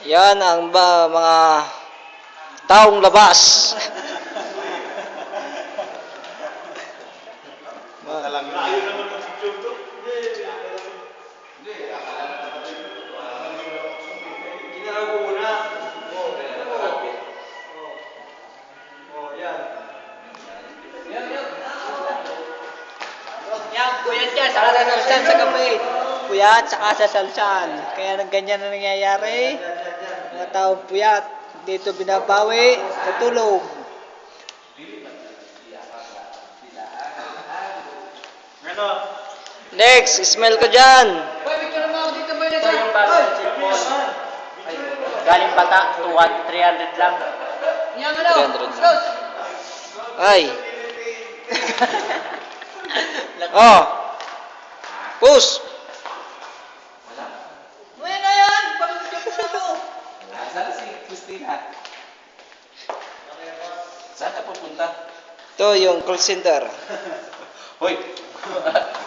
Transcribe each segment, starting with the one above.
Yan ang mga taong labas. Yan, puyat yan, saka sasalsal sa gabi. Puyat, saka sasalsal. Kaya nang ganyan na nangyayari, mga taong puyat, dito binabawi sa tulog. Next, smell ko dyan. Ito yung bago ng cellphone. Galing bata, 300 lang. 300. Ay. Oh. Push. Muna na yan! Pag-video ko na mo! Saan si Christina? Saan ka pupunta? Ito yung call center. Hoy!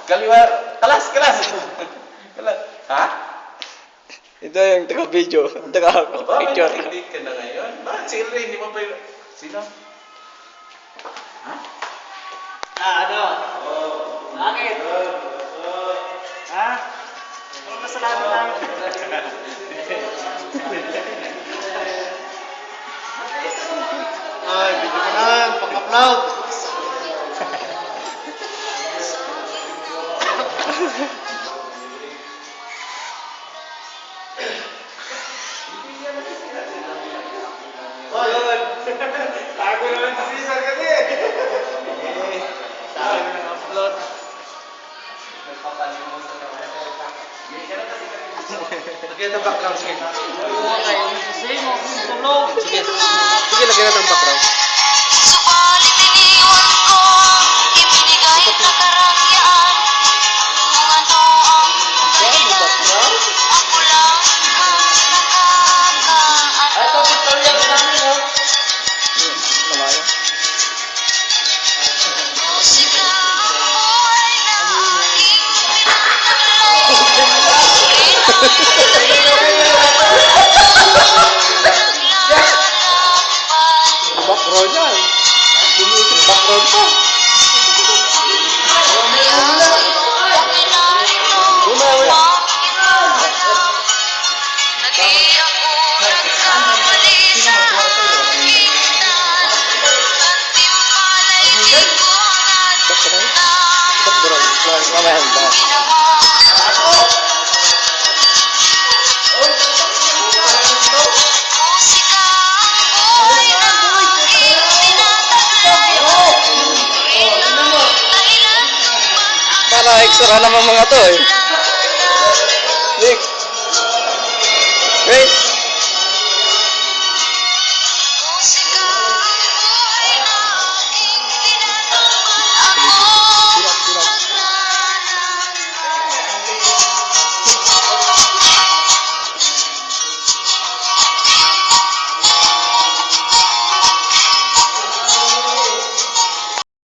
Kaliwa! Kalas! Kalas! Kalas! Ha? Ito yung taga-video. Taga-picture. Hindi ka na ngayon? Bakit si Elry? Hindi mo pa yung... Sino? Ha? Ano? Bakit? Ha? Ano masalamat lang? Ay, video ka na, pang-upload. Tago naman si Cesar kasi. Sabi na ng-upload. Lagyan ng background, sige. Sige, sige, lagyan natin ng background. Subalit iniwan ko ang ibinigay na karangyaan. Kung ano ang dahilan, ako lang ang nakakaalam. Ito, tutorial namin, no? Musika ay laging Background yan. Background pa. Mamaya ba? Para extra naman mga to eh. Next. Wait.